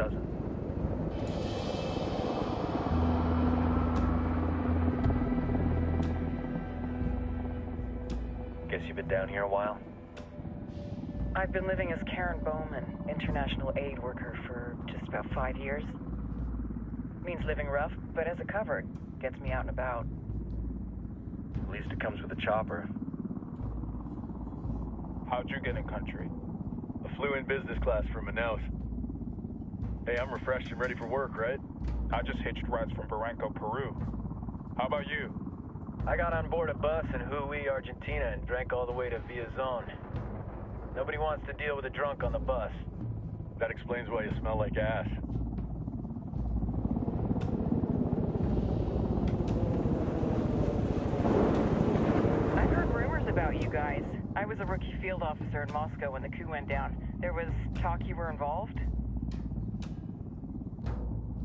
doesn't. Guess you've been down here a while? I've been living as Karen Bowman, international aid worker, for just about 5 years. Means living rough, but as a cover, gets me out and about. At least it comes with a chopper. How'd you get in country? I flew in business class from Manaus. Hey, I'm refreshed and ready for work, right? I just hitched rides from Barranco, Peru. How about you? I got on board a bus in Hui, Argentina, and drank all the way to Villazon. Nobody wants to deal with a drunk on the bus. That explains why you smell like ass. I've heard rumors about you guys. I was a rookie field officer in Moscow when the coup went down. There was talk you were involved?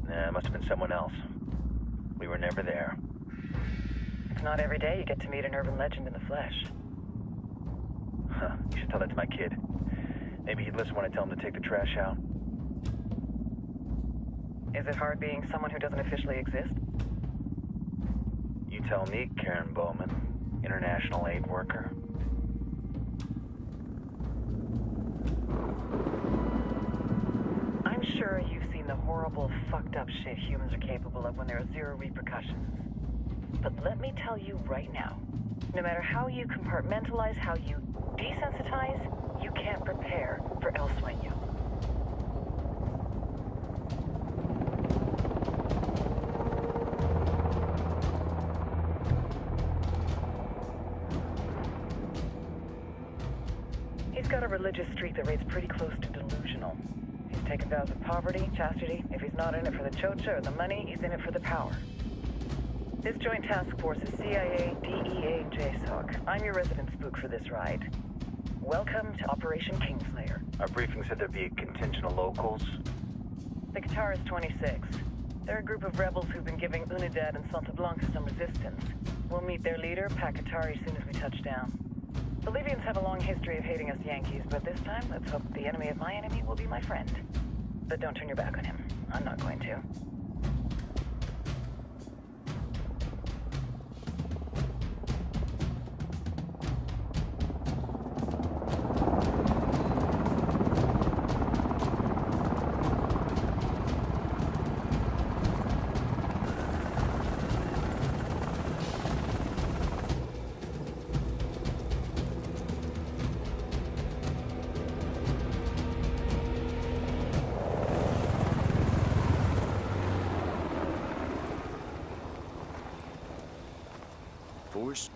Nah, it must have been someone else. We were never there. It's not every day you get to meet an urban legend in the flesh. Huh, you should tell that to my kid. Maybe he'd listen when I tell him to take the trash out. Is it hard being someone who doesn't officially exist? You tell me, Karen Bowman, international aid worker. I'm sure you've seen the horrible, fucked up shit humans are capable of when there are zero repercussions. But let me tell you right now, no matter how you compartmentalize, how you desensitize, you can't prepare for El Sueño. He's got a religious streak that rates pretty close to delusional. He's taken vows of poverty, chastity. If he's not in it for the chocha or the money, he's in it for the power. This joint task force is CIA, DEA, and JSOC. I'm your resident spook for this ride. Welcome to Operation Kingslayer. Our briefing said there'd be a contingent of locals. The Guitarist 26. They're a group of rebels who've been giving Unidad and Santa Blanca some resistance. We'll meet their leader, Pakatari, as soon as we touch down. Bolivians have a long history of hating us Yankees, but this time, let's hope the enemy of my enemy will be my friend. But don't turn your back on him. I'm not going to.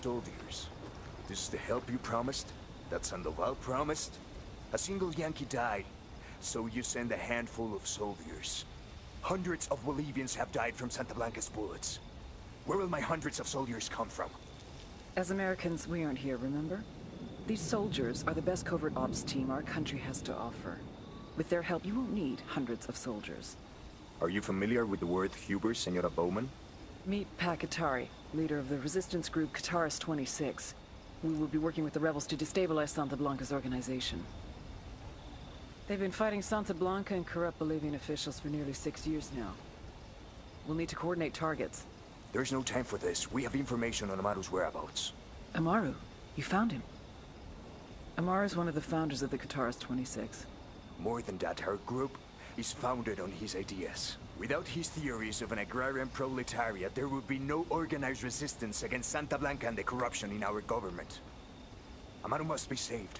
Soldiers. This is the help you promised? That Sandoval promised? A single Yankee died, so you send a handful of soldiers. Hundreds of Bolivians have died from Santa Blanca's bullets. Where will my hundreds of soldiers come from? As Americans, we aren't here, remember? These soldiers are the best covert ops team our country has to offer. With their help, you won't need hundreds of soldiers. Are you familiar with the word Huber, Senora Bowman? Meet Pakatari, leader of the resistance group Guitarist 26. We will be working with the rebels to destabilize Santa Blanca's organization. They've been fighting Santa Blanca and corrupt Bolivian officials for nearly 6 years now. We'll need to coordinate targets. There's no time for this. We have information on Amaru's whereabouts. Amaru? You found him? Amaru is one of the founders of the Guitarist 26. More than that, her group is founded on his ideas. Without his theories of an agrarian proletariat, there would be no organized resistance against Santa Blanca and the corruption in our government. Amaru must be saved.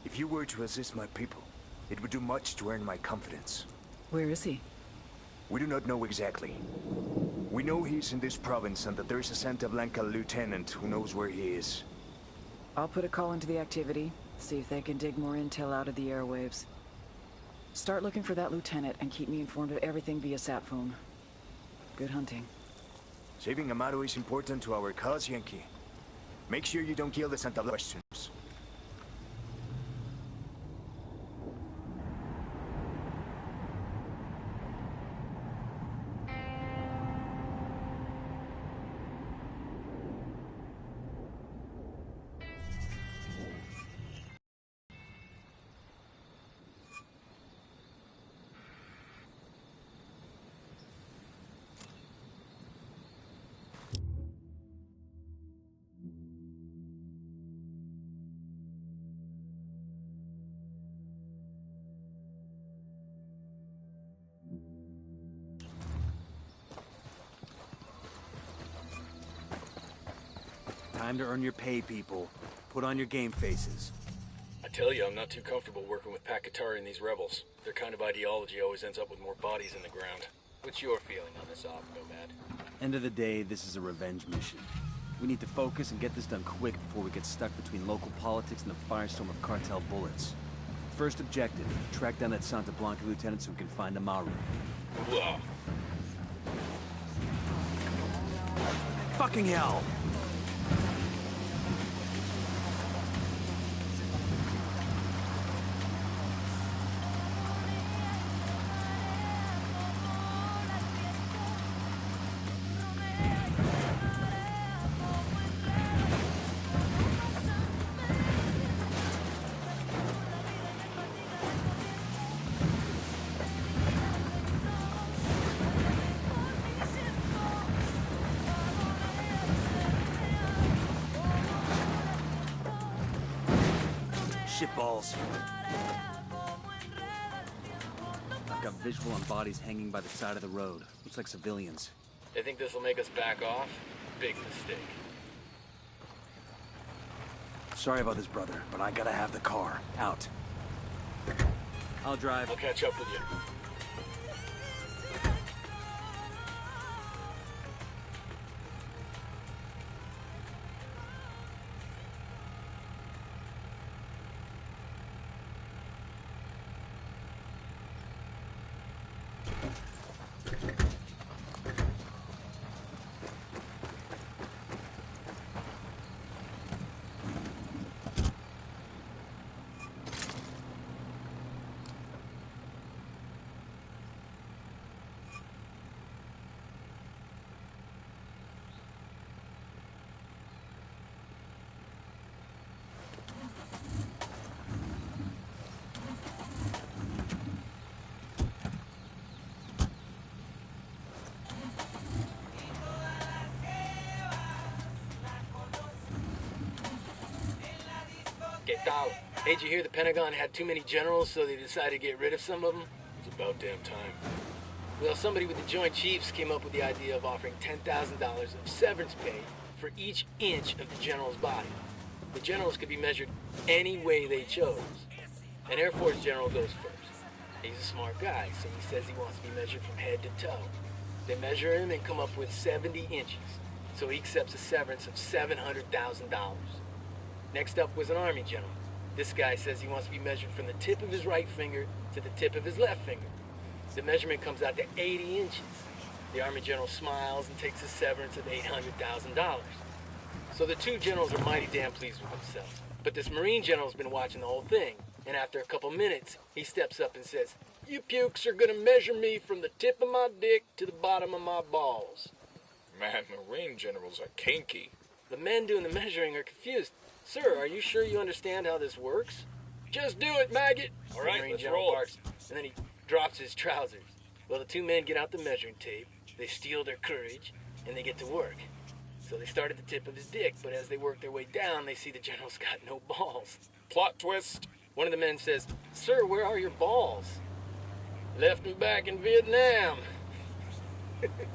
If you were to assist my people, it would do much to earn my confidence. Where is he? We do not know exactly. We know he's in this province and that there is a Santa Blanca lieutenant who knows where he is. I'll put a call into the activity, see if they can dig more intel out of the airwaves. Start looking for that lieutenant and keep me informed of everything via sat phone. Good hunting. Saving Amaru is important to our cause, Yankee. Make sure you don't kill the Santa Blanca questions. Time to earn your pay, people. Put on your game faces. I tell you, I'm not too comfortable working with Pakatari and these rebels. Their kind of ideology always ends up with more bodies in the ground. What's your feeling on this op, Nomad? End of the day, this is a revenge mission. We need to focus and get this done quick before we get stuck between local politics and the firestorm of cartel bullets. First objective, track down that Santa Blanca lieutenant so we can find Amaru. Whoa. Fucking hell! Shitballs. I've got visual on bodies hanging by the side of the road. Looks like civilians. They think this will make us back off? Big mistake. Sorry about this, brother, but I gotta have the car. Out. I'll drive. I'll catch up with you. Hey, did you hear the Pentagon had too many generals, so they decided to get rid of some of them? It's about damn time. Well, somebody with the Joint Chiefs came up with the idea of offering $10,000 of severance pay for each inch of the general's body. The generals could be measured any way they chose. An Air Force general goes first. He's a smart guy, so he says he wants to be measured from head to toe. They measure him and come up with 70 inches, so he accepts a severance of $700,000. Next up was an Army general. This guy says he wants to be measured from the tip of his right finger to the tip of his left finger. The measurement comes out to 80 inches. The Army general smiles and takes a severance of $800,000. So the two generals are mighty damn pleased with themselves. But this Marine general's been watching the whole thing, and after a couple minutes, he steps up and says, "You pukes are gonna measure me from the tip of my dick to the bottom of my balls." Man, Marine generals are kinky. The men doing the measuring are confused. "Sir, are you sure you understand how this works?" "Just do it, maggot!" All right, the Marine let's general roll. barks, and then he drops his trousers. Well, the two men get out the measuring tape, they steel their courage, and they get to work. So they start at the tip of his dick, but as they work their way down, they see the general's got no balls. Plot twist. One of the men says, "Sir, where are your balls?" "Left them back in Vietnam." Murderers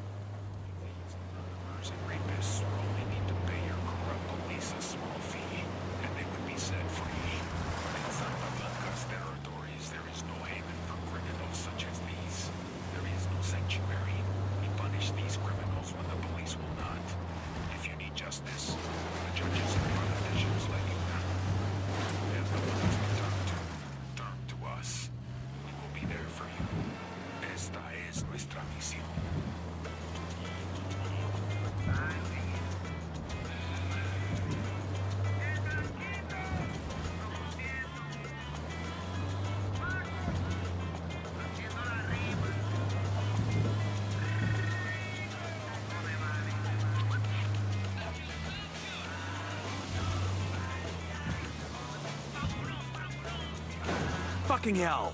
and rapists will only need to pay your corrupt police a small fee, and they would be set free. In Santa Blanca's territories, there is no haven for criminals such as these. There is no sanctuary. We punish these criminals when the police will not. If you need justice, the judges and politicians let you down. They're the ones we turn to us. We will be there for you. Esta es nuestra misión. Fucking hell!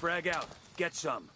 Frag out. Get some.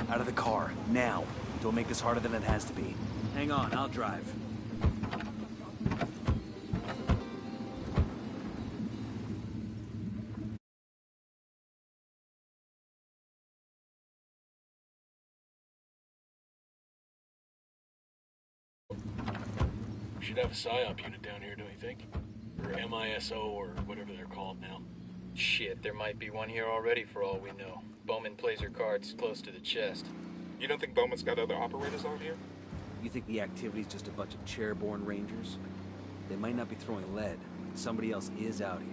Out of the car, now. Don't make this harder than it has to be. Hang on, I'll drive. We should have a PSYOP unit down here, don't you think? Or MISO, or whatever they're called now. Shit, there might be one here already for all we know. Bowman plays her cards close to the chest. You don't think Bowman's got other operators out here? You think the activity's just a bunch of chairborne rangers? They might not be throwing lead. Somebody else is out here.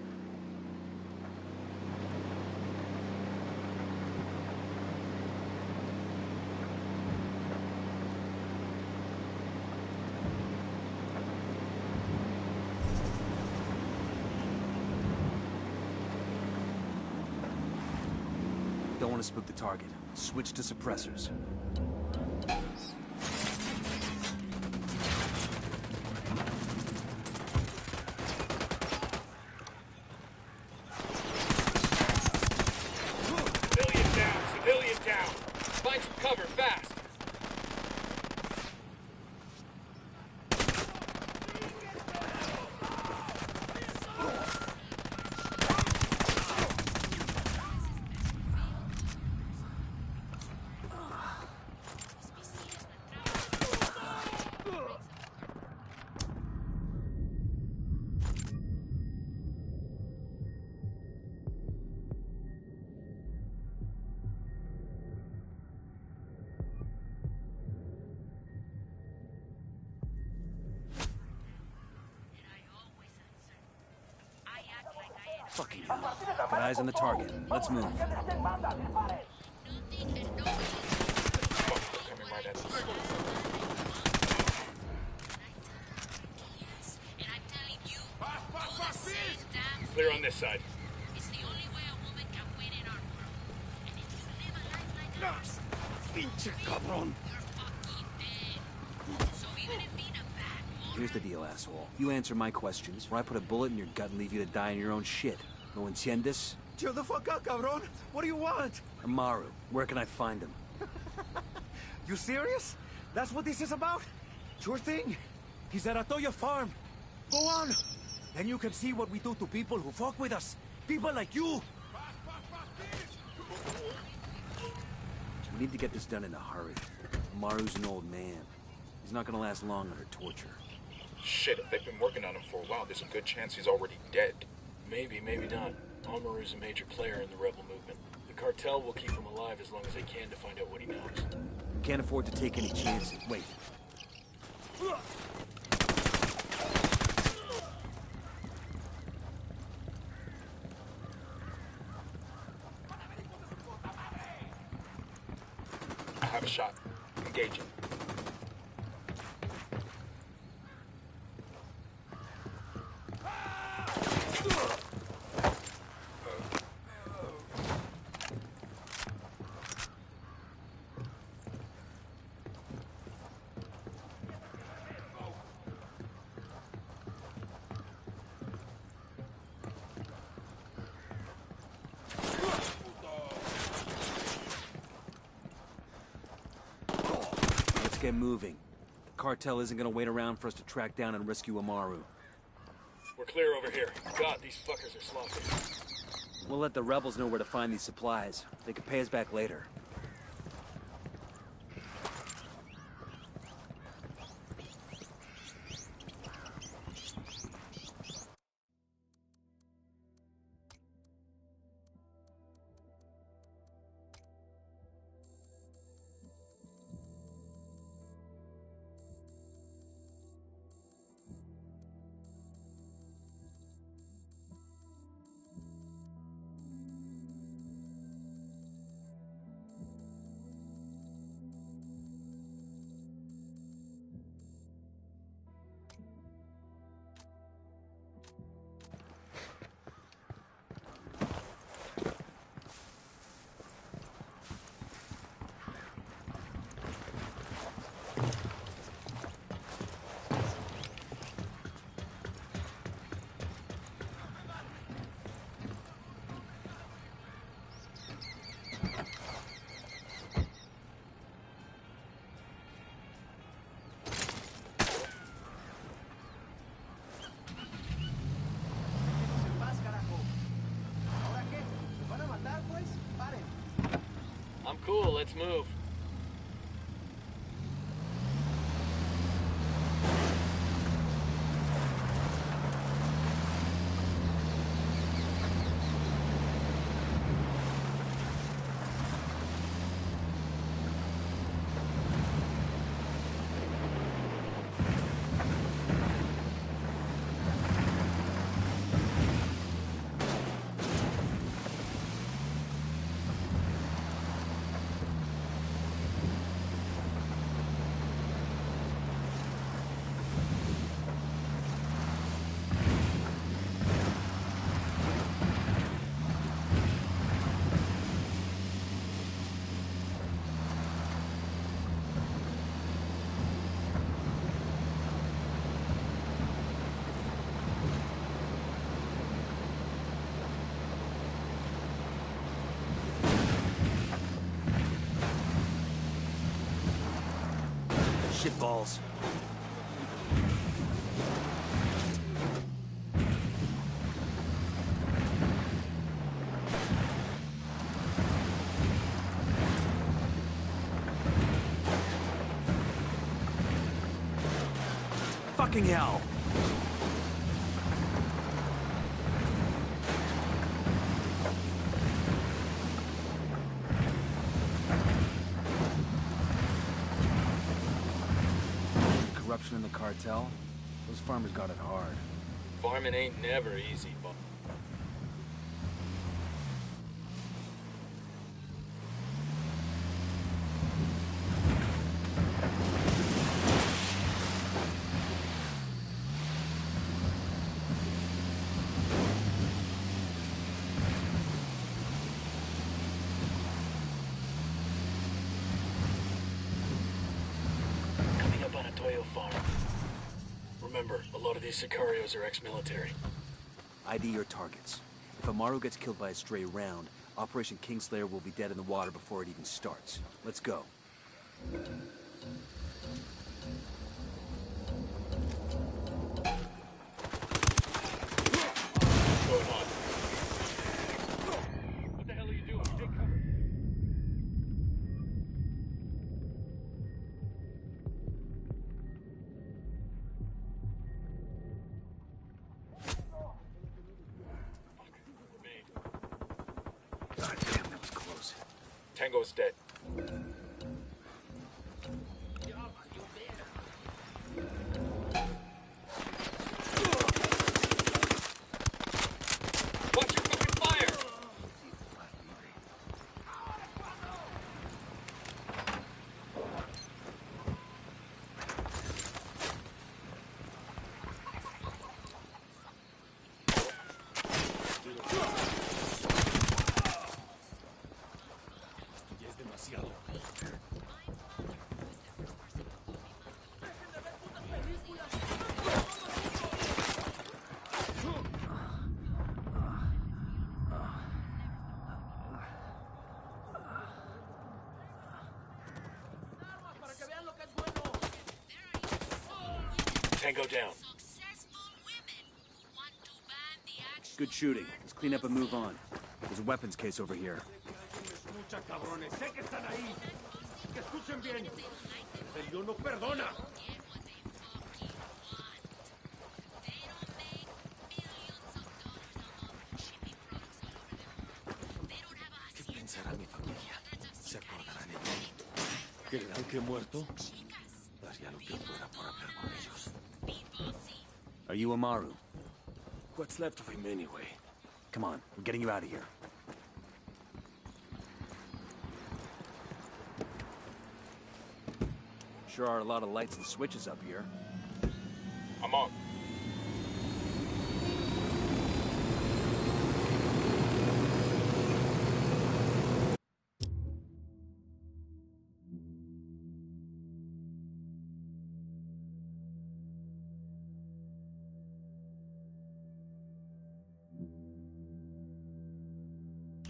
Don't want to spook the target. Switch to suppressors. Civilian down! Civilian down! Find some cover, fast! Fucking hell. Got eyes on the target. Let's move. Fuck, they're coming right at us. Clear on this side. It's the only way a woman can win in our world. And if you live a life like ours, Pinche cabrón. you're fucking dead. So even if being a bad woman... Here's the deal, asshole. You answer my questions, or I put a bullet in your gut and leave you to die in your own shit. No entiendes? Chill the fuck out, cabrón. What do you want? Amaru, where can I find him? You serious? That's what this is about? Sure thing. He's at Atoya Farm. Go on. Then you can see what we do to people who fuck with us. People like you. We need to get this done in a hurry. Amaru's an old man. He's not gonna last long under torture. Shit, if they've been working on him for a while, there's a good chance he's already dead. Maybe, maybe not. Amaru's a major player in the rebel movement. The cartel will keep him alive as long as they can to find out what he knows. Can't afford to take any chances. Wait. I have a shot. Engaging. Let's get moving. The cartel isn't gonna wait around for us to track down and rescue Amaru. We're clear over here. God, these fuckers are sloppy. We'll let the rebels know where to find these supplies. They can pay us back later. I'm cool, let's move. Shitballs. Fucking hell! Corruption in the cartel? Those farmers got it hard. Farming ain't never easy, but... Coming up on a Toyo farm. Remember, a lot of these Sicarios are ex-military. ID your targets. If Amaru gets killed by a stray round, Operation Kingslayer will be dead in the water before it even starts. Let's go. What's going on? What the hell are you doing? Take cover. God damn, that was close. Tango's dead. Watch your fucking fire! Tango down. Good shooting. Let's clean up and move on. There's a weapons case over here. Escucha, cabrones. Sé que están ahí. Que escuchen bien. El Dios no perdona. ¿Qué pensará mi familia? ¿Se acordarán de mí? ¿Creerán que he muerto? Daría lo que fuera por hablar con ellos. Are you Amaru? What's left of him anyway? Come on, we're getting you out of here. Sure are a lot of lights and switches up here. I'm on.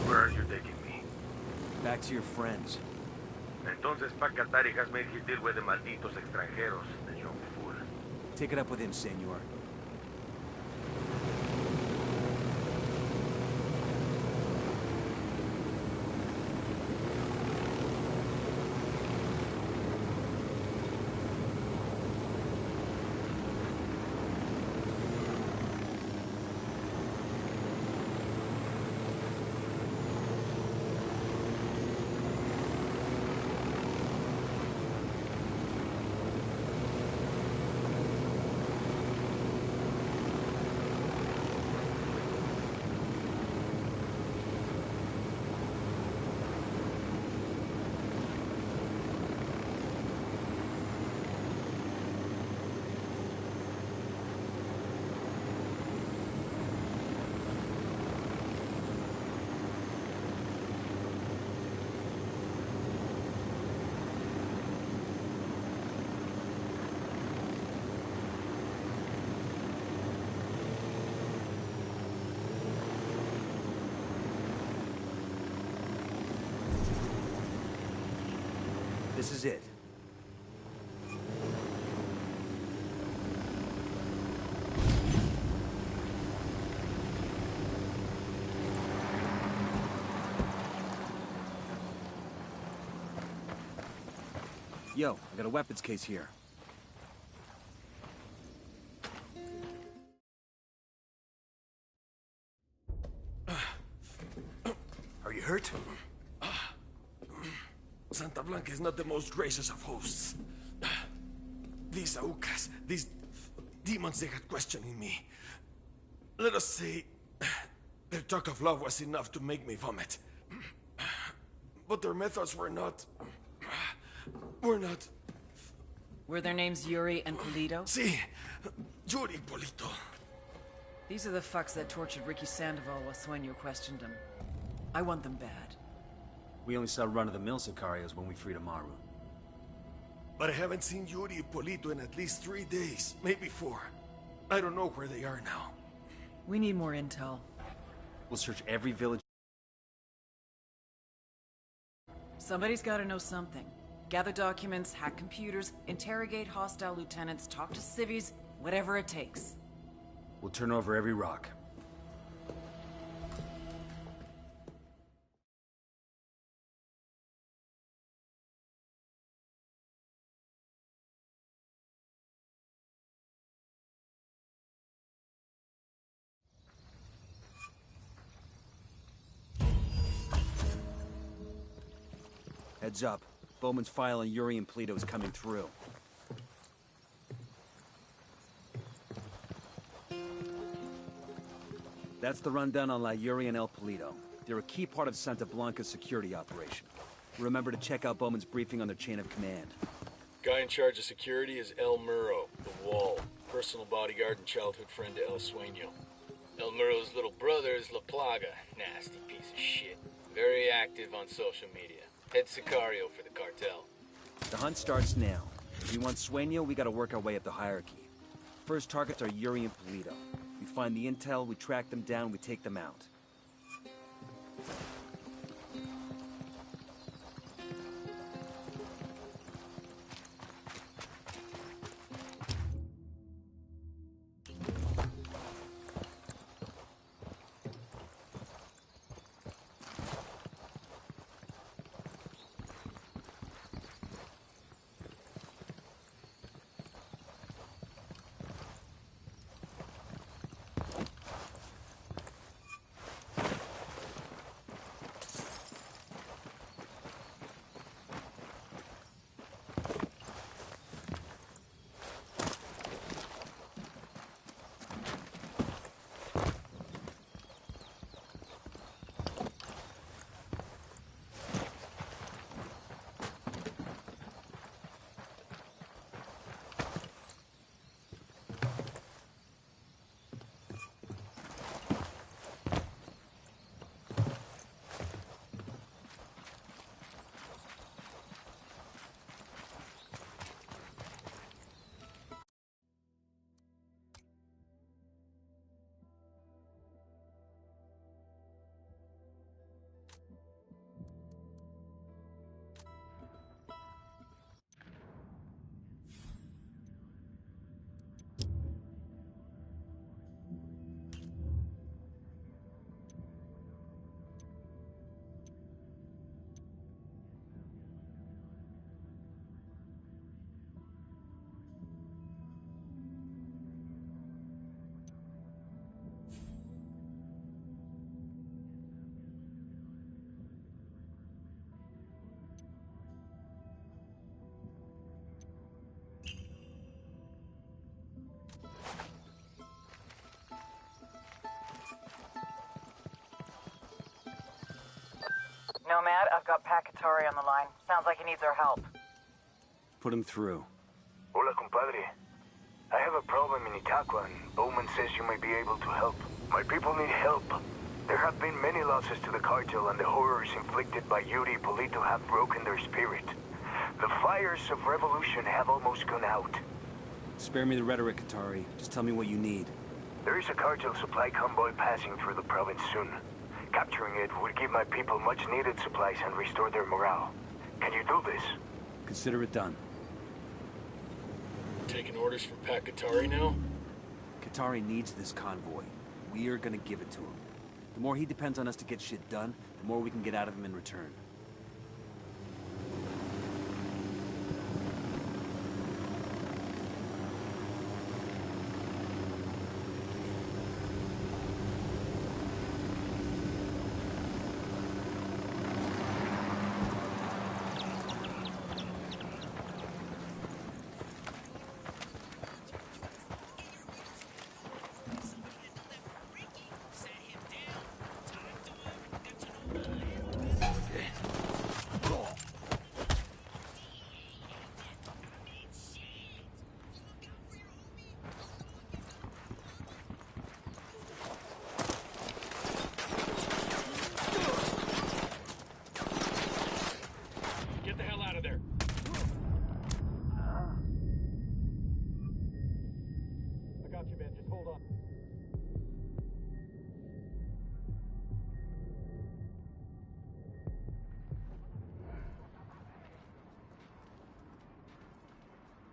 Where are you taking me? Back to your friends. Entonces, pa' Qatari has made his deal with the malditos extranjeros, the young fool. Take it up with him, senor. This is it. Yo, I got a weapons case here. Are you hurt? Santa Blanca is not the most gracious of hosts. These Aucas, these demons they had questioning me. Let us say, their talk of love was enough to make me vomit. But their methods were not... Were their names Yuri and Polito? Si, Yuri Polito. These are the fucks that tortured Ricky Sandoval while Sueño questioned him. I want them bad. We only saw run-of-the-mill Sicarios when we freed Amaru. But I haven't seen Yuri and Polito in at least 3 days, maybe 4. I don't know where they are now. We need more intel. We'll search every village. Somebody's gotta know something. Gather documents, hack computers, interrogate hostile lieutenants, talk to civvies, whatever it takes. We'll turn over every rock. Heads up. Bowman's file on Yuri and Polito is coming through. That's the rundown on La Yuri and El Polito. They're a key part of Santa Blanca's security operation. Remember to check out Bowman's briefing on their chain of command. Guy in charge of security is El Muro, the Wall. Personal bodyguard and childhood friend to El Sueño. El Muro's little brother is La Plaga. Nasty piece of shit. Very active on social media. Head Sicario for the cartel. The hunt starts now. If we want Sueño, we gotta work our way up the hierarchy. First targets are Yuri and Polito. We find the intel, we track them down, we take them out. Nomad, I've got Pakatari on the line. Sounds like he needs our help. Put him through. Hola, compadre. I have a problem in Itaqua, and Bowman says you may be able to help. My people need help. There have been many losses to the cartel, and the horrors inflicted by Yuri and Polito have broken their spirit. The fires of revolution have almost gone out. Spare me the rhetoric, Katari. Just tell me what you need. There is a cartel supply convoy passing through the province soon. Capturing it would give my people much-needed supplies and restore their morale. Can you do this? Consider it done. Taking orders from Pakatari now? Katari needs this convoy. We are gonna give it to him. The more he depends on us to get shit done, the more we can get out of him in return.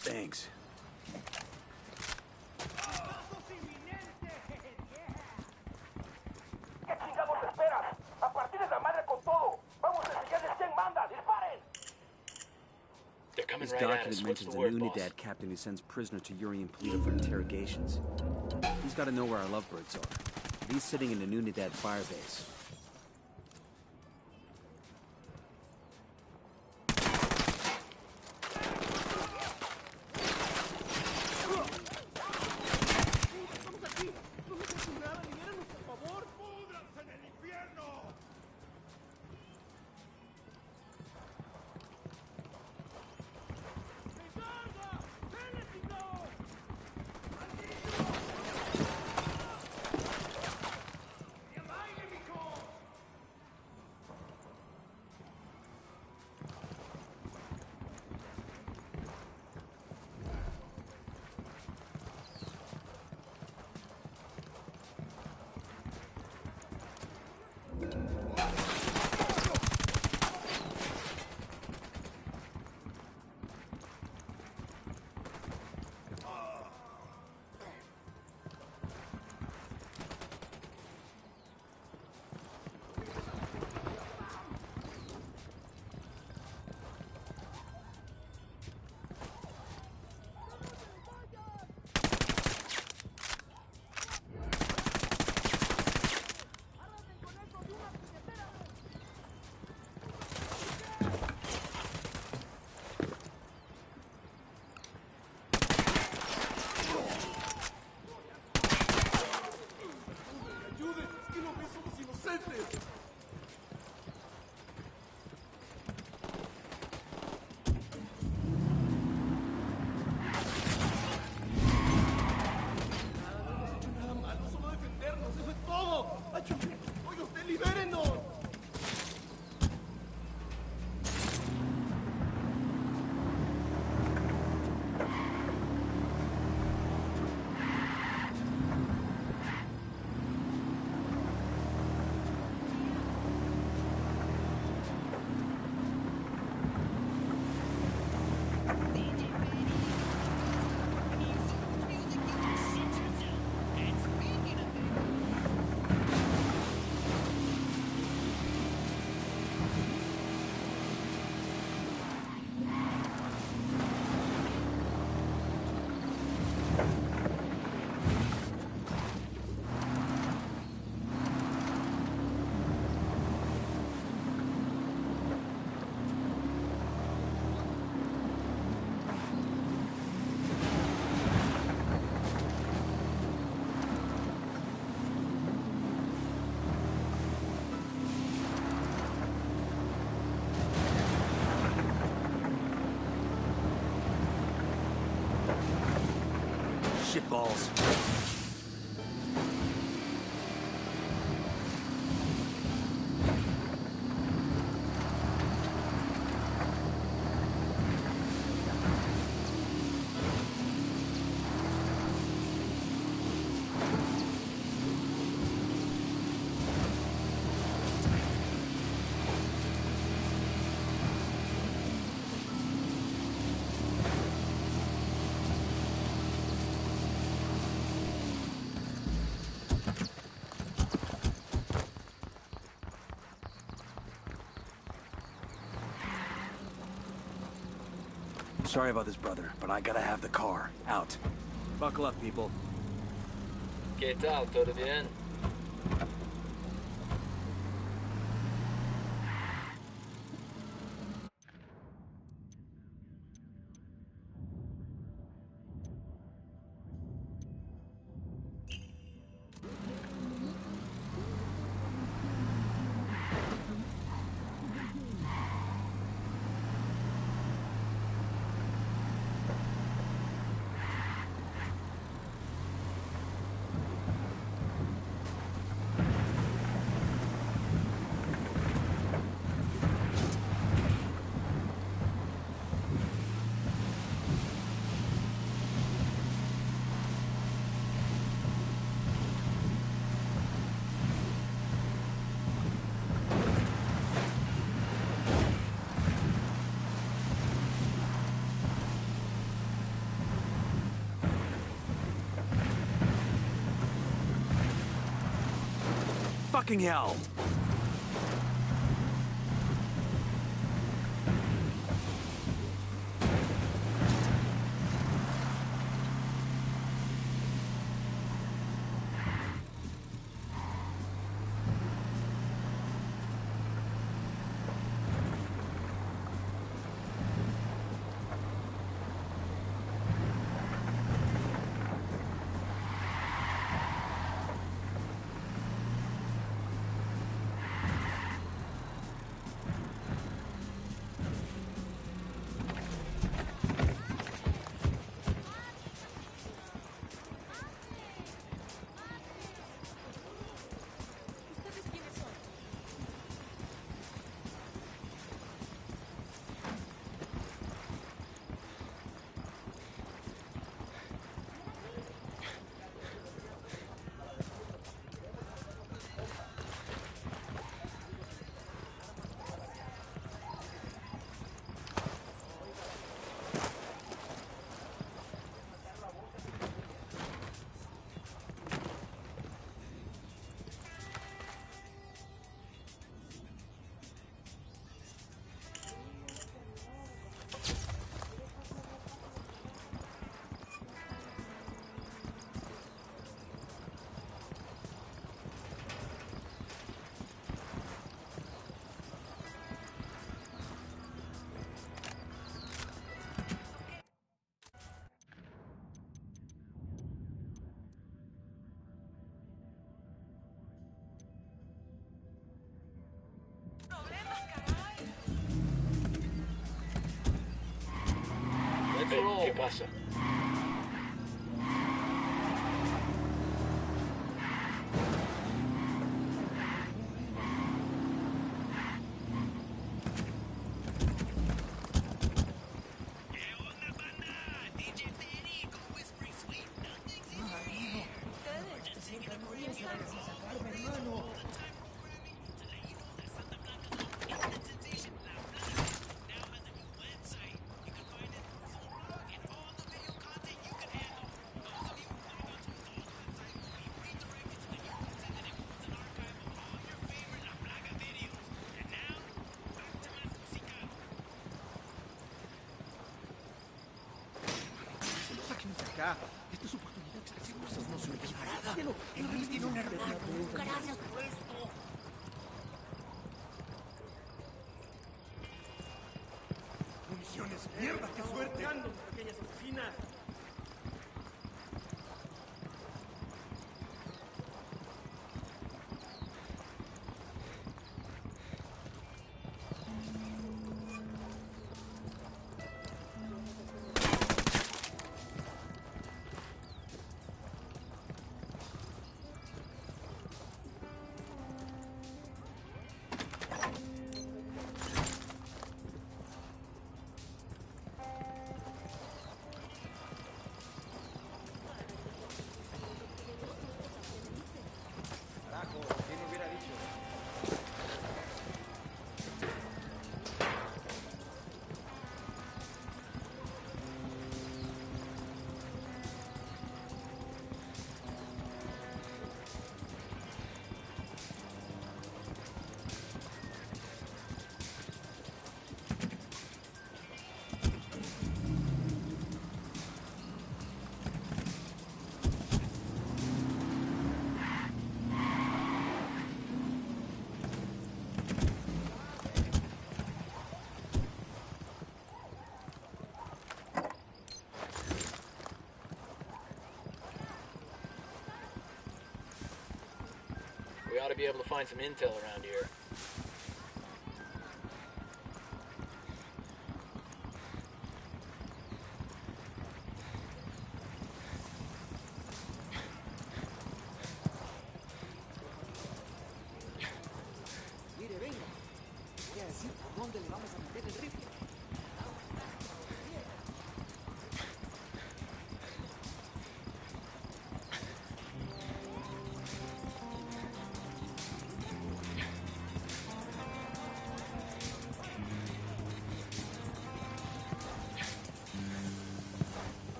Thanks. This document mentions an Unidad captain who sends prisoners to Yuri and Polito for interrogations. He's got to know where our lovebirds are. He's sitting in an Unidad firebase. Shitballs. Sorry about this, brother, but I gotta have the car. Out. Buckle up, people. Get out, todo bien. Fucking hell! ¿Qué pasa? Esta es oportunidad de hacer cosas no se disparada. El rey tiene un hermano. Gracias por esto. Municiones. Mierda, qué suerte. Pequeñas oficinas. be able to find some intel around here.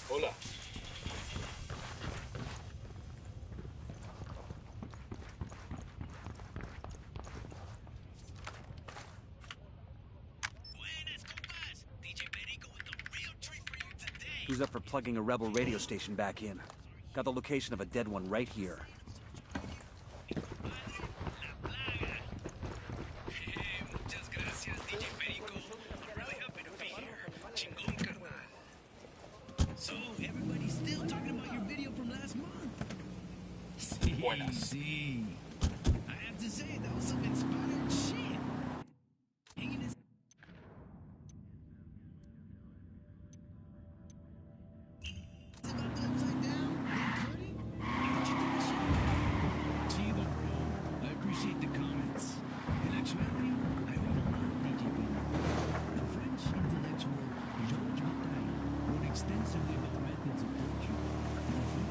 Hola. Who's up for plugging a rebel radio station back in? Got the location of a dead one right here. So, everybody's still talking about your video from last month? Buenas. See. I have to say, that was some inspired shit. Hanging his... about the upside down, then cutting? How'd you do this shit? Chido, bro. I appreciate the comments. In actuality, I read a lot of DJ Benny. The French intellectual Georges Bataille wrote extensively about methods of torture. And I think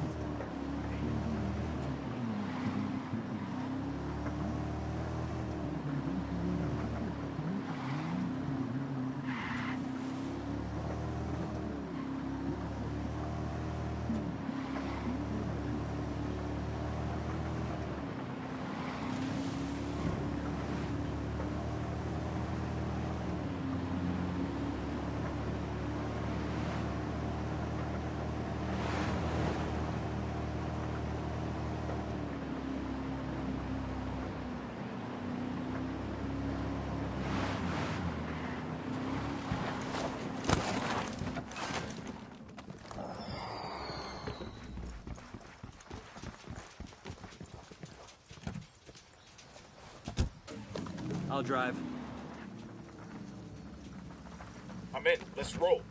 I'll drive. I'm in. Let's roll.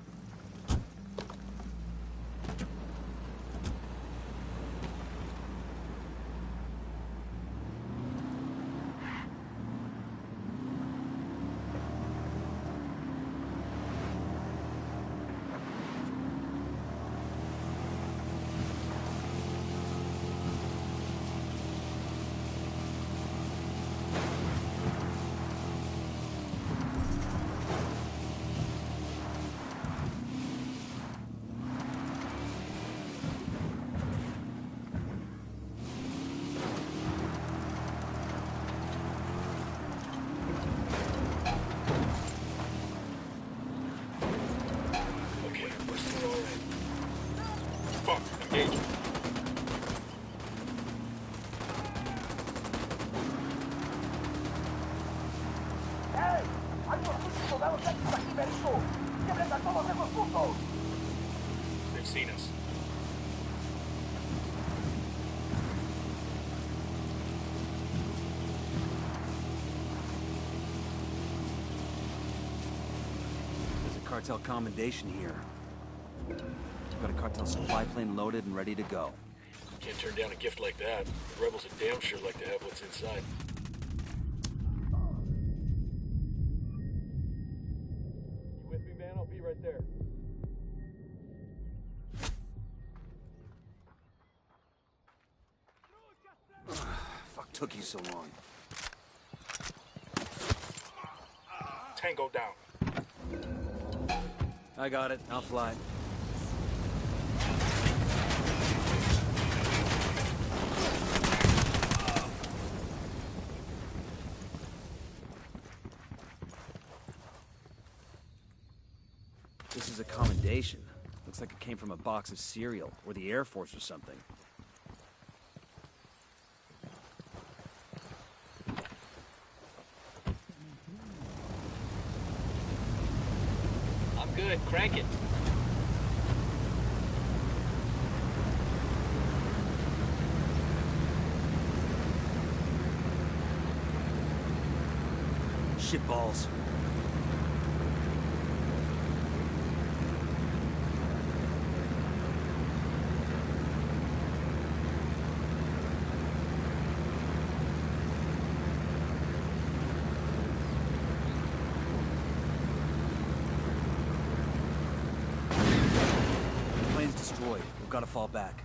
They've seen us. There's a cartel commendation here. Got a cartel supply plane loaded and ready to go. Can't turn down a gift like that. The rebels would damn sure like to have what's inside. You with me, man? I'll be right there. Fuck took you so long. Tango down. I got it. I'll fly. This is a commendation. Looks like it came from a box of cereal, or the Air Force or something. I'm good. Crank it. Shitballs. Plane's destroyed. We've got to fall back.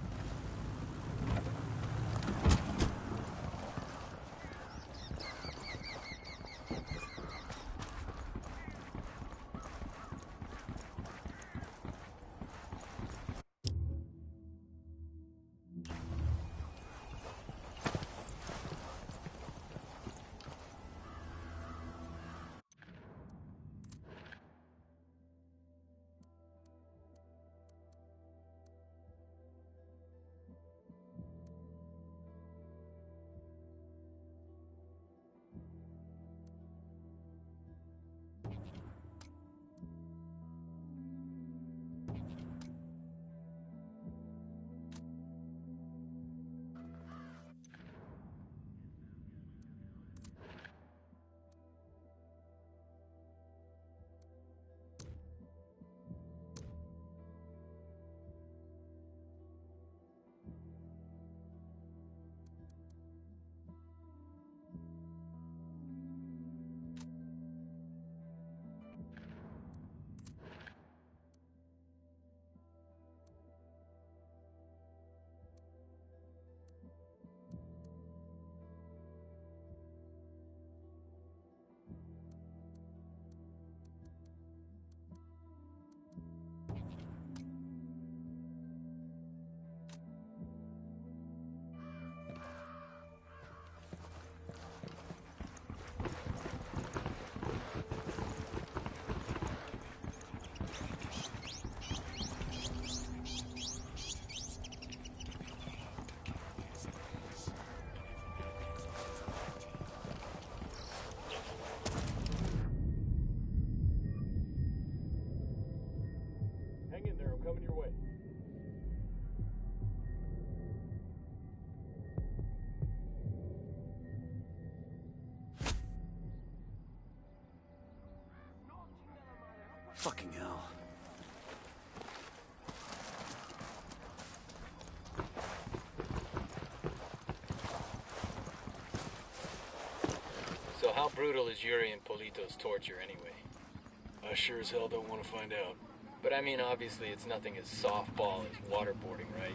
Hang in there. I'm coming your way. Fucking hell. So how brutal is Yuri and Polito's torture anyway? I sure as hell don't want to find out. But I mean, obviously it's nothing as softball as waterboarding, right?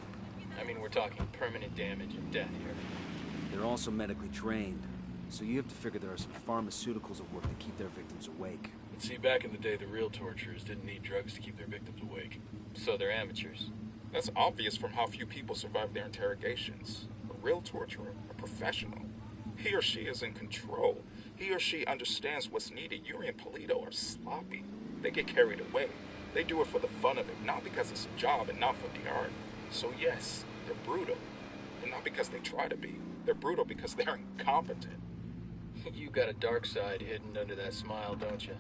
I mean, we're talking permanent damage and death here. They're also medically trained, so you have to figure there are some pharmaceuticals at work to keep their victims awake. But see, back in the day, the real torturers didn't need drugs to keep their victims awake. So they're amateurs. That's obvious from how few people survive their interrogations. A real torturer, a professional. He or she is in control. He or she understands what's needed. Yuri and Polito are sloppy. They get carried away. They do it for the fun of it, not because it's a job and not for the art. So yes, they're brutal. But not because they try to be. They're brutal because they're incompetent. You got a dark side hidden under that smile, don't you?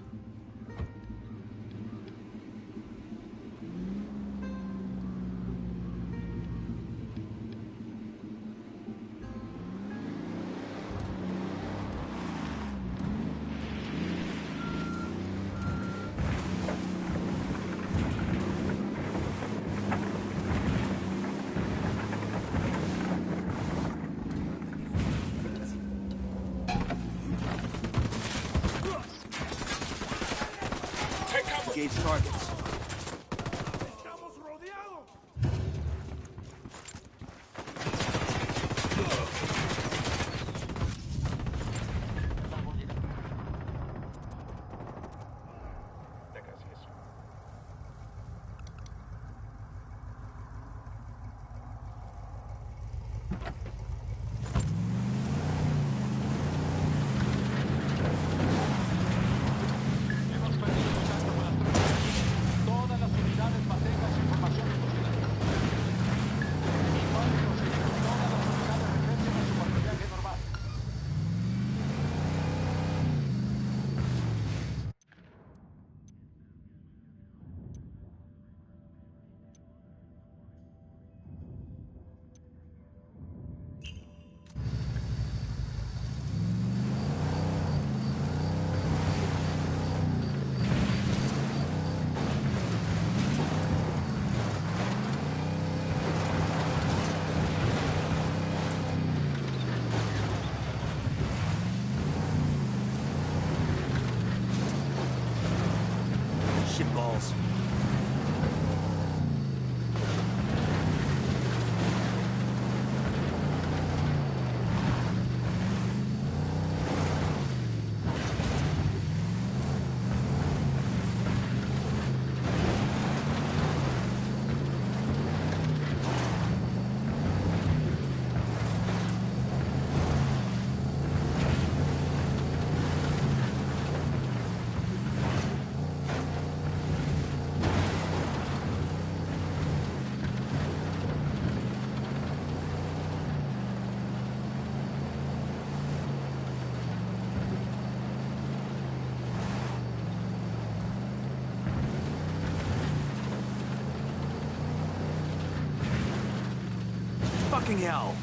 Engage targets. fucking hell!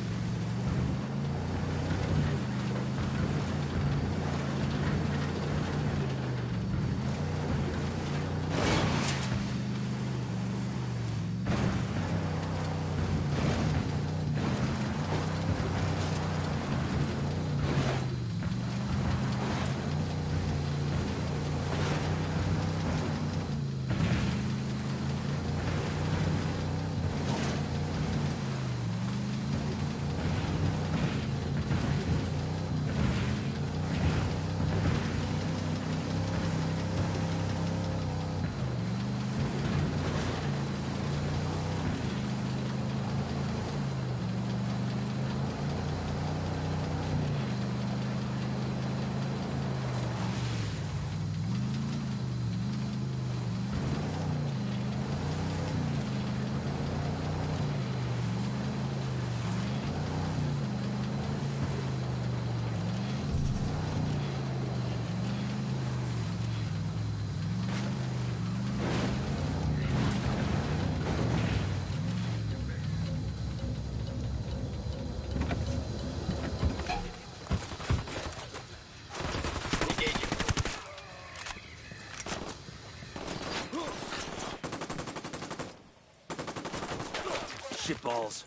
Shitballs.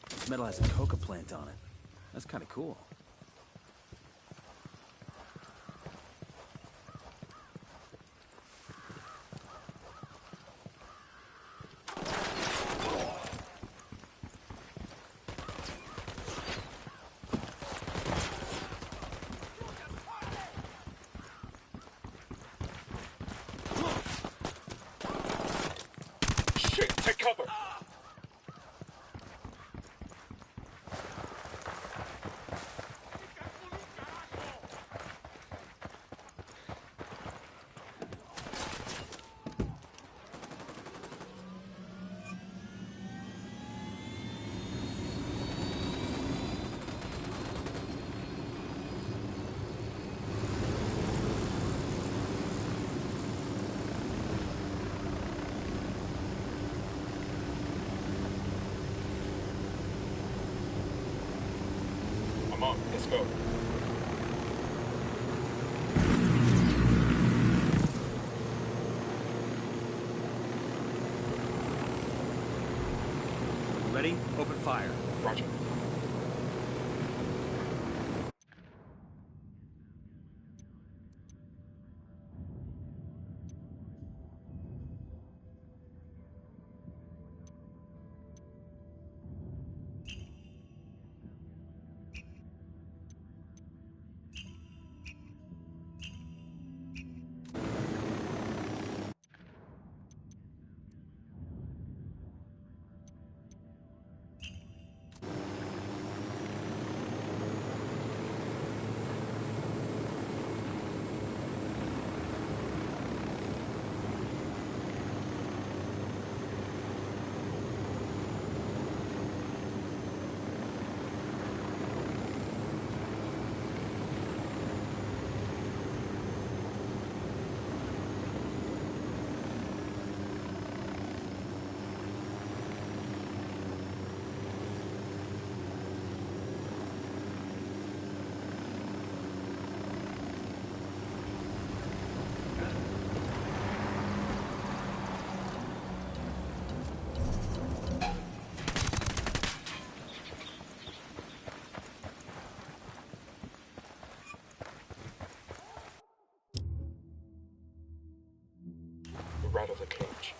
This metal has a coca plant on it. That's kind of cool. Shit, take cover! Come on, let's go. Ready? Open fire. Roger. Right of the cage.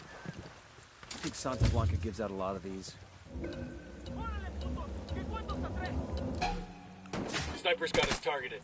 I think Santa Blanca gives out a lot of these. Sniper's got us targeted.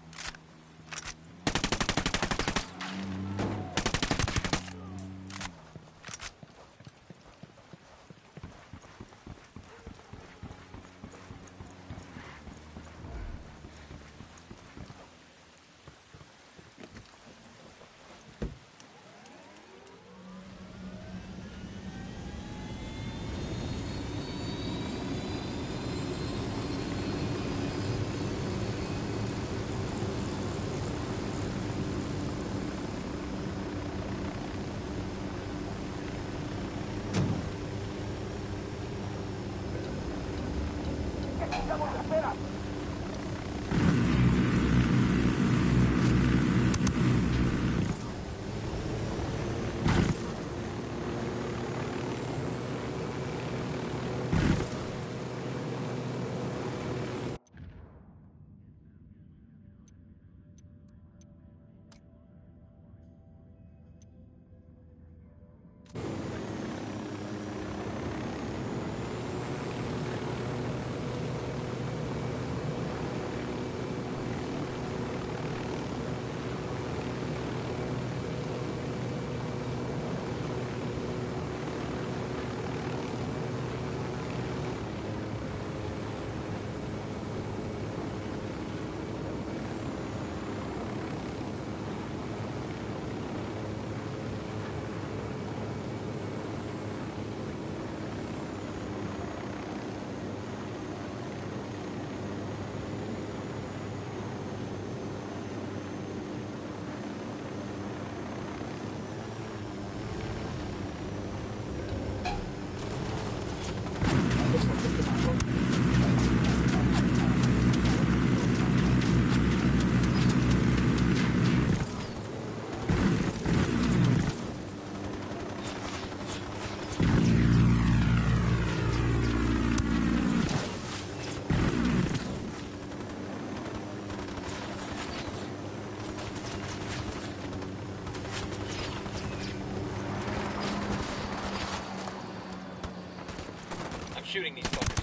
shooting these fuckers.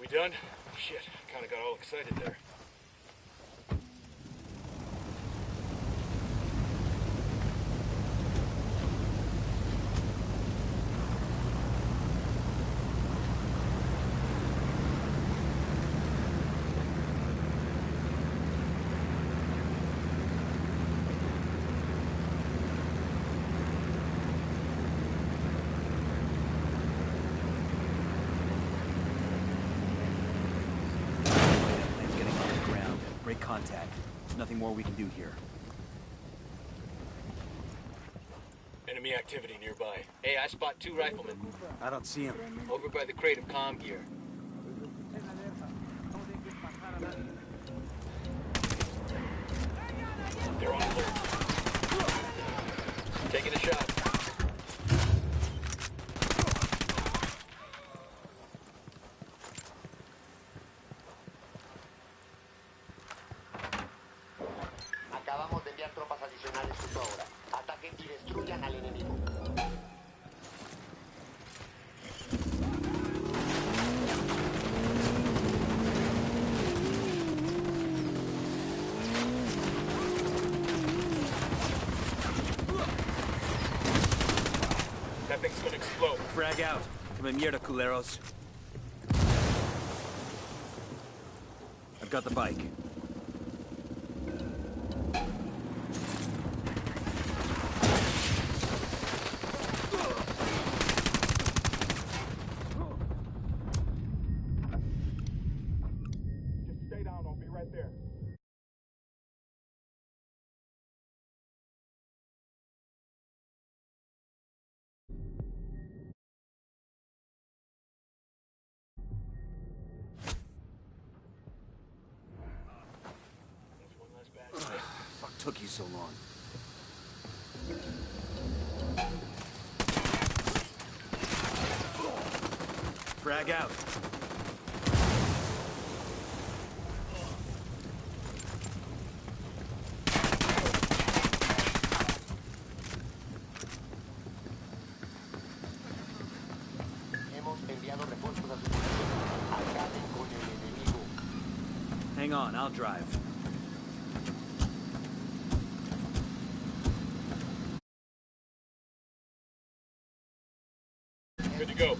We done? Shit, kinda got all excited there. Break contact. There's nothing more we can do here. Enemy activity nearby. Hey, I spot 2 riflemen. I don't see him. Over by the crate of comm gear. They're on alert. Taking a shot. Acabamos de enviar tropas adicionales justo ahora. Ataquen y destruyan al enemigo. That thing's gonna explode. Frag out. Come mierda, culeros. I've got the bike. Just stay down, I'll be right there. Fuck took you so long. Frag out. Hemos enviado refuerzos a su posición. Acaben con el enemigo. Hang on, I'll drive. Good to go.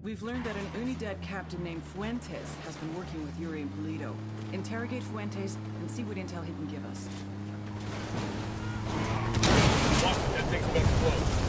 We've learned that an Unidad captain named Fuentes has been working with Yuri and Polito. Interrogate Fuentes and see what intel he can give us. Watch it, that thing's about to explode.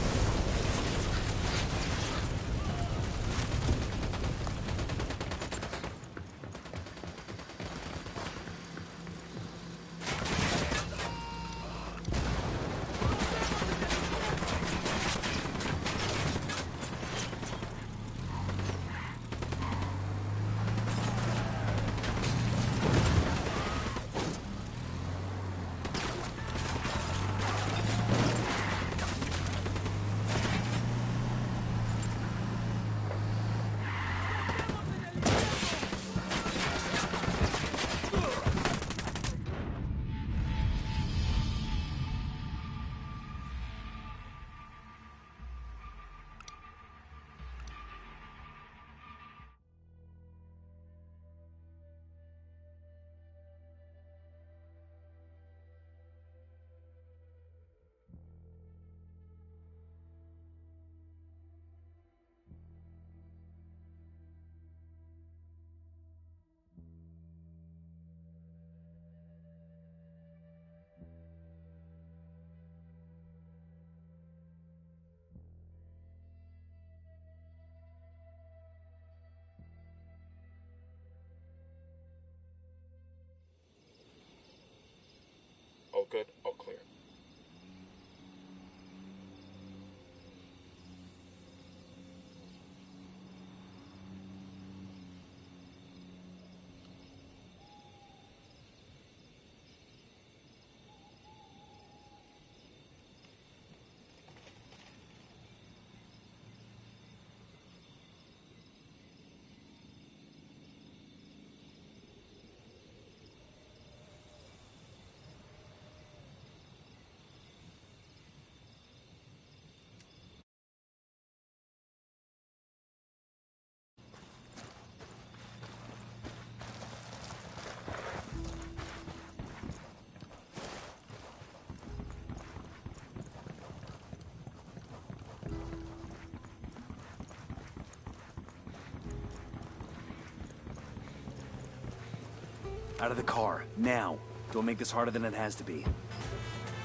Out of the car, now. Don't make this harder than it has to be.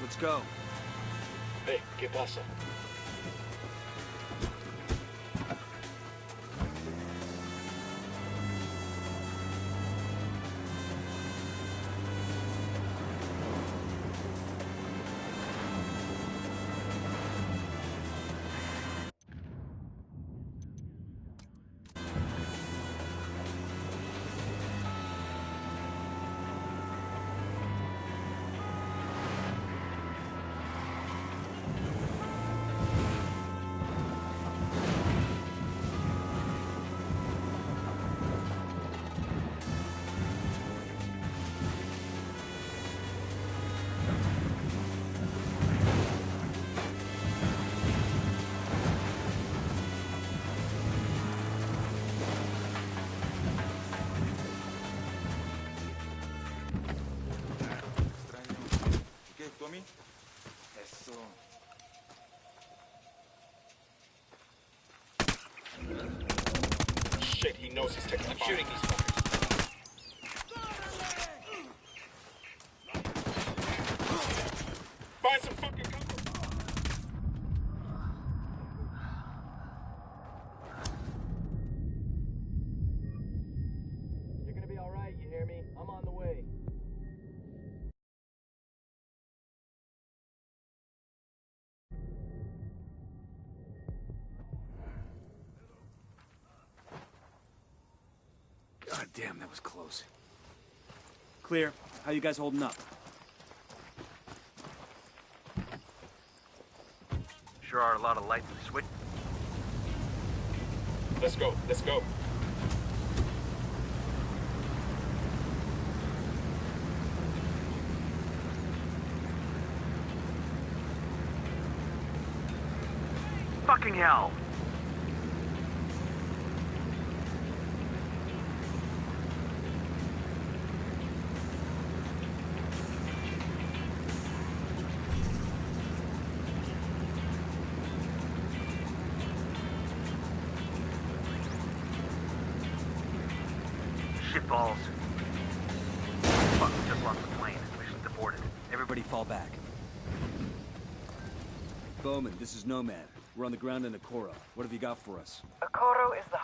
Let's go. Hey, ¿qué pasa? Shit, he knows he's taking the fire. Shooting these fuckers. Find some fucking cover. You're gonna be alright, you hear me? I'm on the way. God damn, that was close. Clear. How you guys holding up? Sure are a lot of lights and switch. Let's go, let's go. Fucking hell! Shitballs. Fuck, we just lost the plane. Mission's aborted. Everybody fall back. Bowman, this is Nomad. We're on the ground in Okoro. What have you got for us? Okoro is the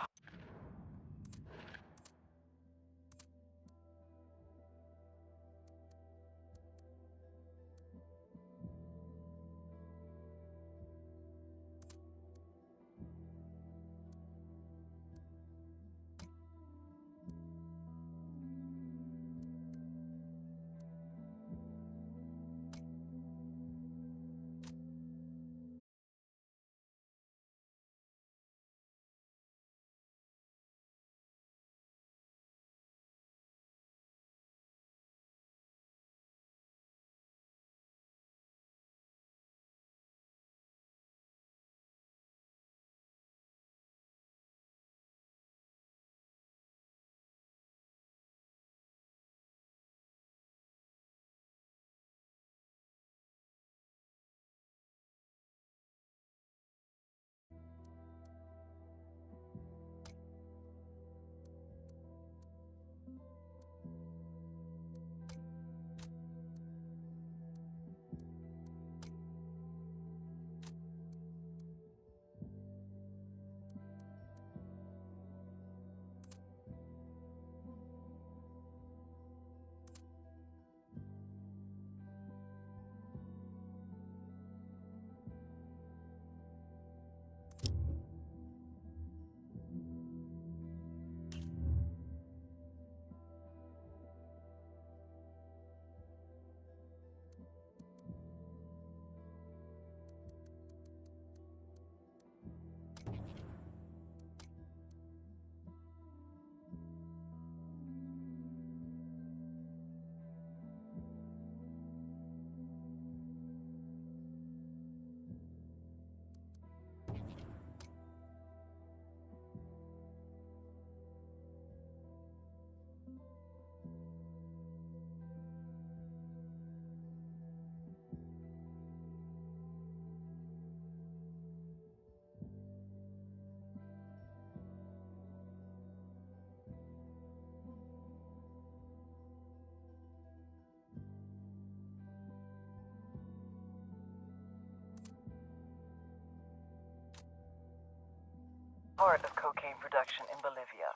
part of cocaine production in Bolivia.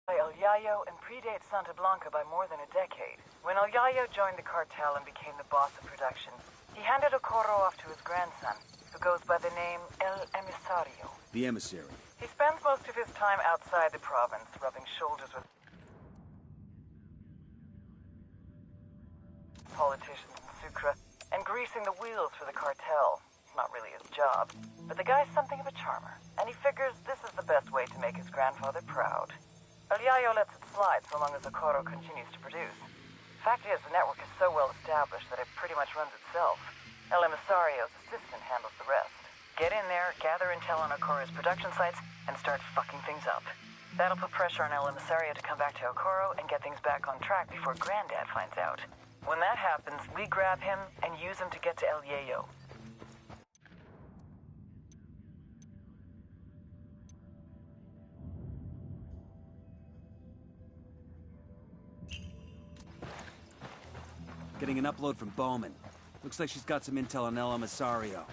By El Yayo and predates Santa Blanca by more than a decade. When El Yayo joined the cartel and became the boss of production, he handed Okoro off to his grandson, who goes by the name El Emisario. The emissary. He spends most of his time outside the province, rubbing shoulders with politicians in Sucre and greasing the wheels for the cartel. It's not really his job, but the guy's something of a charmer, and he figures this is the best way to make his grandfather proud. El Yayo lets it slide so long as Okoro continues to produce. Fact is, the network is so well established that it pretty much runs itself. El Emisario's assistant handles the rest. Get in there, gather intel on Okoro's production sites, and start fucking things up. That'll put pressure on El Emisario to come back to Okoro and get things back on track before Granddad finds out. When that happens, we grab him and use him to get to El Yayo. Getting an upload from Bowman. Looks like she's got some intel on El Emisario.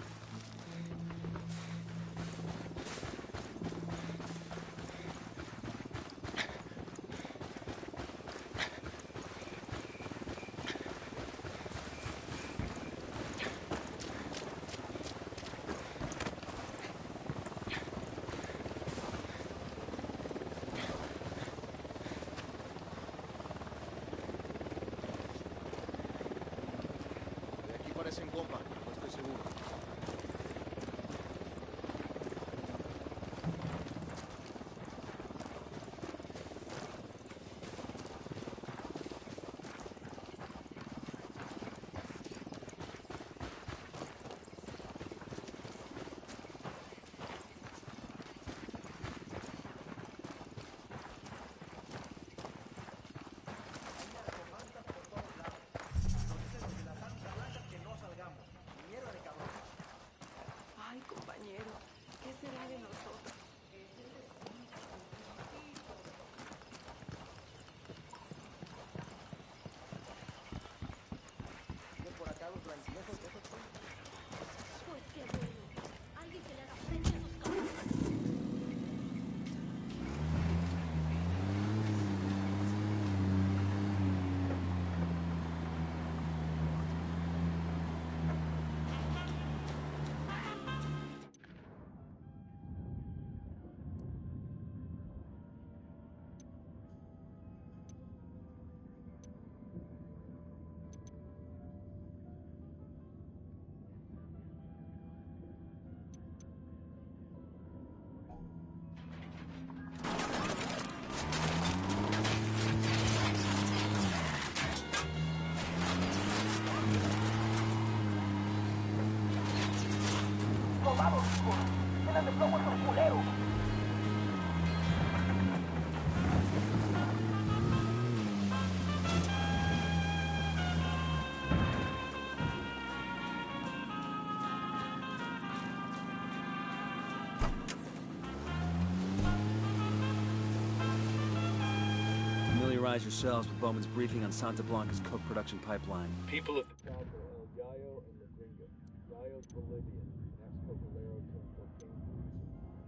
Familiarize yourselves with Bowman's briefing on Santa Blanca's coke production pipeline. People at the top are El Yayo and the Gringa. Yayo's Bolivian, ex-Cocalero turned cocaine producer.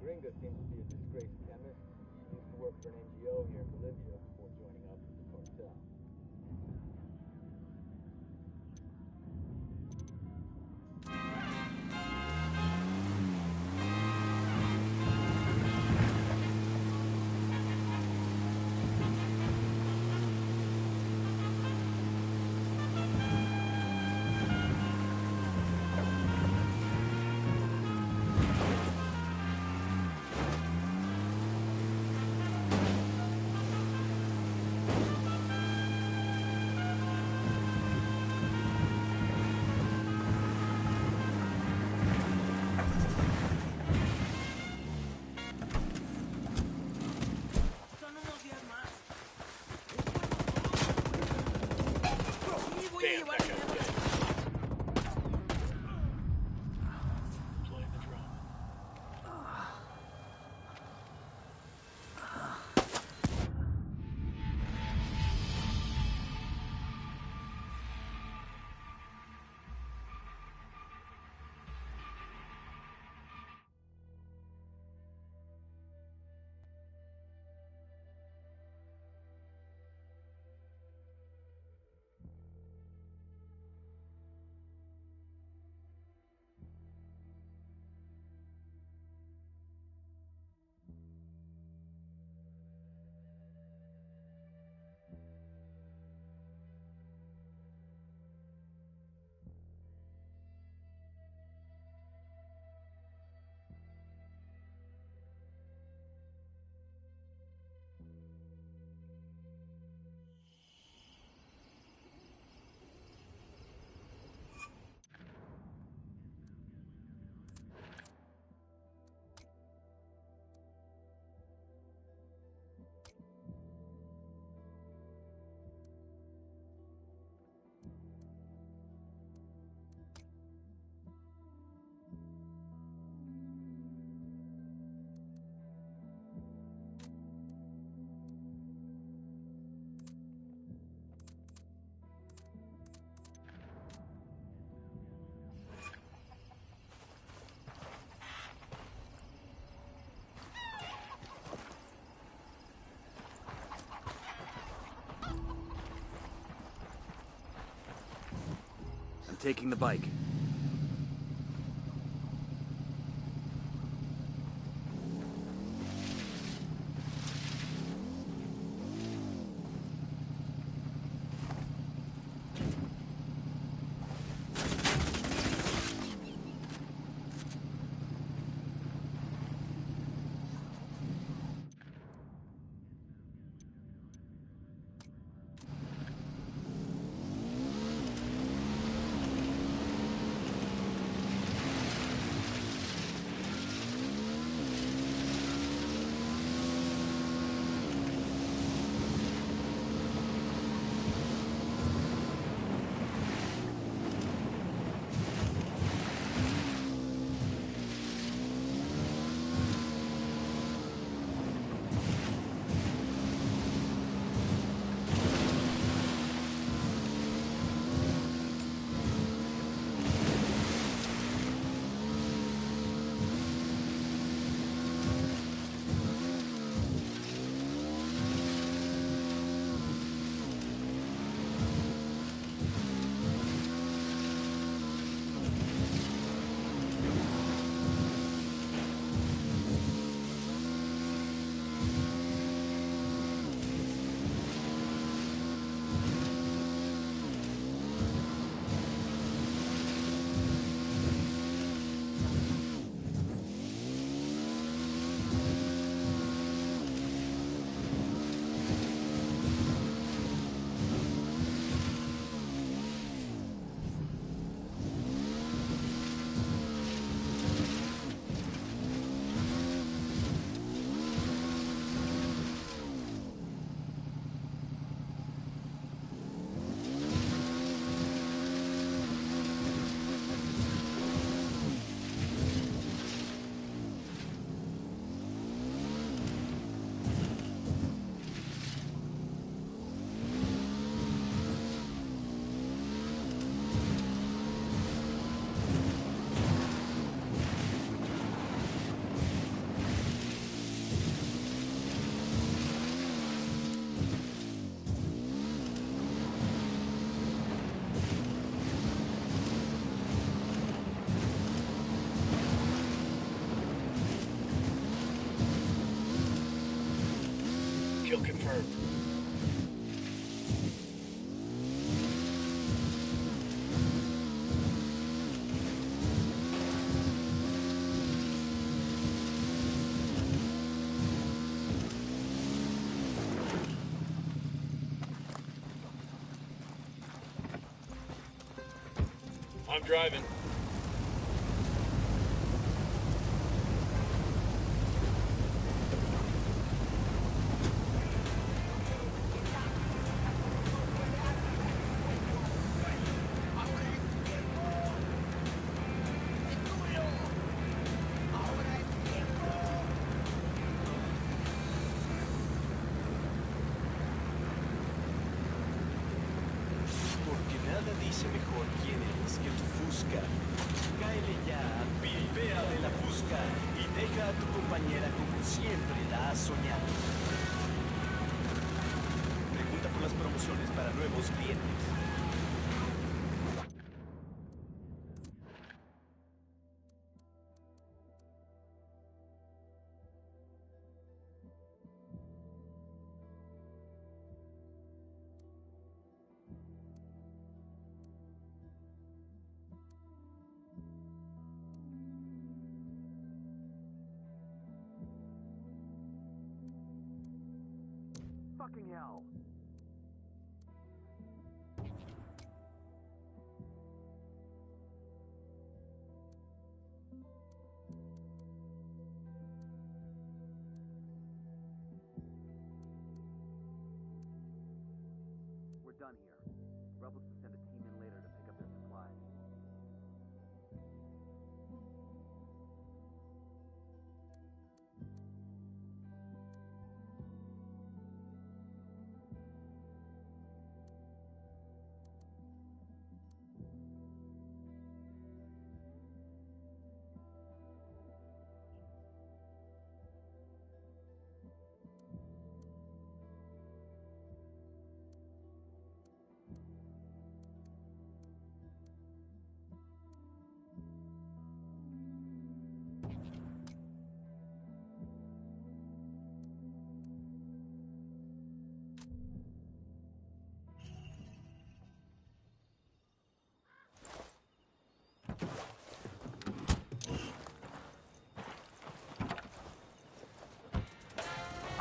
Gringa seems to be a disgraced chemist. He used to work for an NGO here in Bolivia before joining up with the cartel. taking the bike. Kill confirmed. I'm driving. Porque nada dice mejor quién eres que tu fusca. Cáele ya, pilpea de la fusca y deja a tu compañera como siempre la has soñado. Pregunta por las promociones para nuevos clientes. Fucking hell. We're done here. Rebels will send a team in later to pick up their supplies.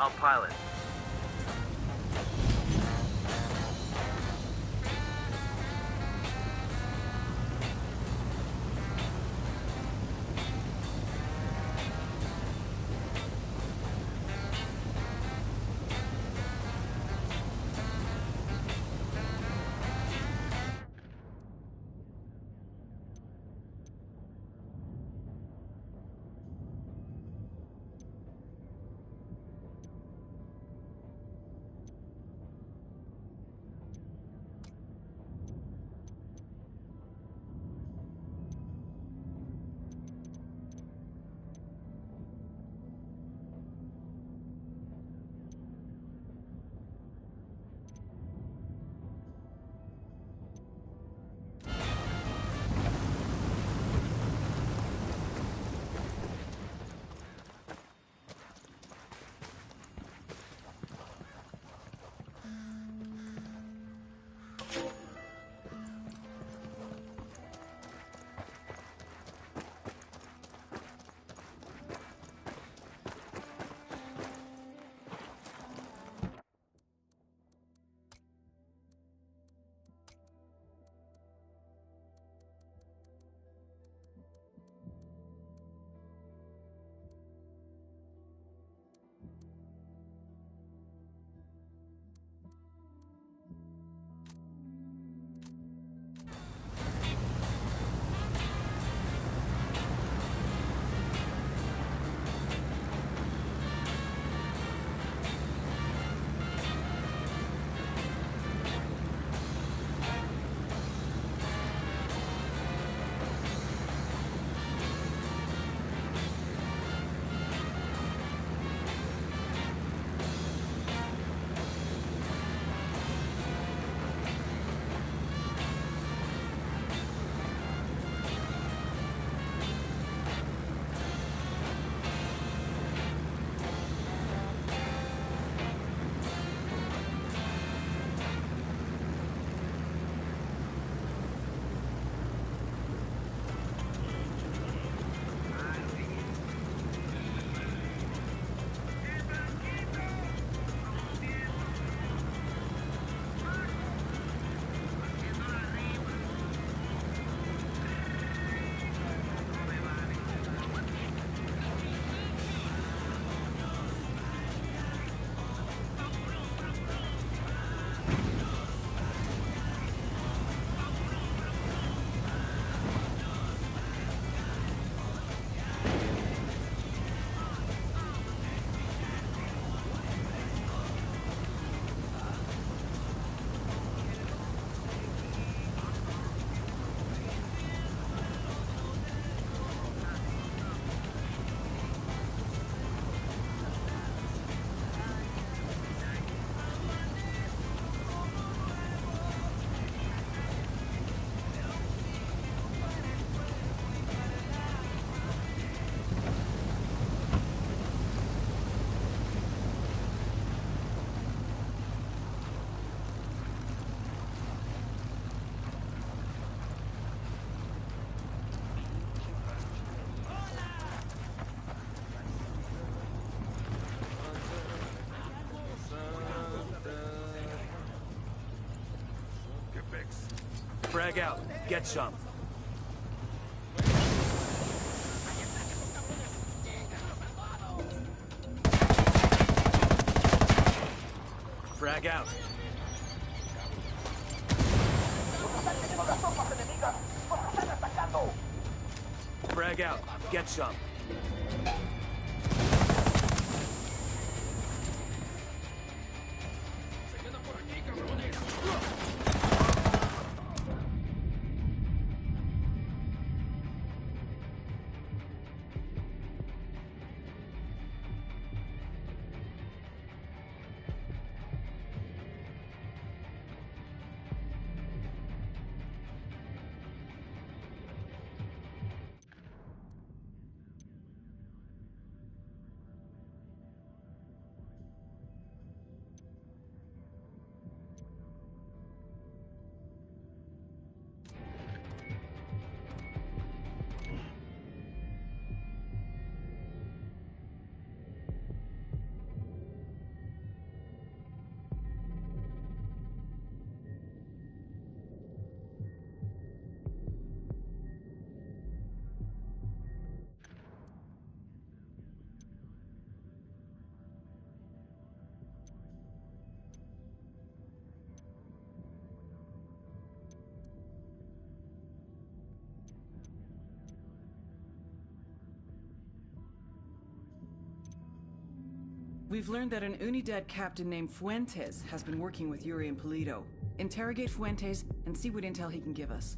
I'll pilot. Frag out. Get some. Frag out. Frag out. Get some. We've learned that an Unidad captain named Fuentes has been working with Yuri and Polito. Interrogate Fuentes and see what intel he can give us.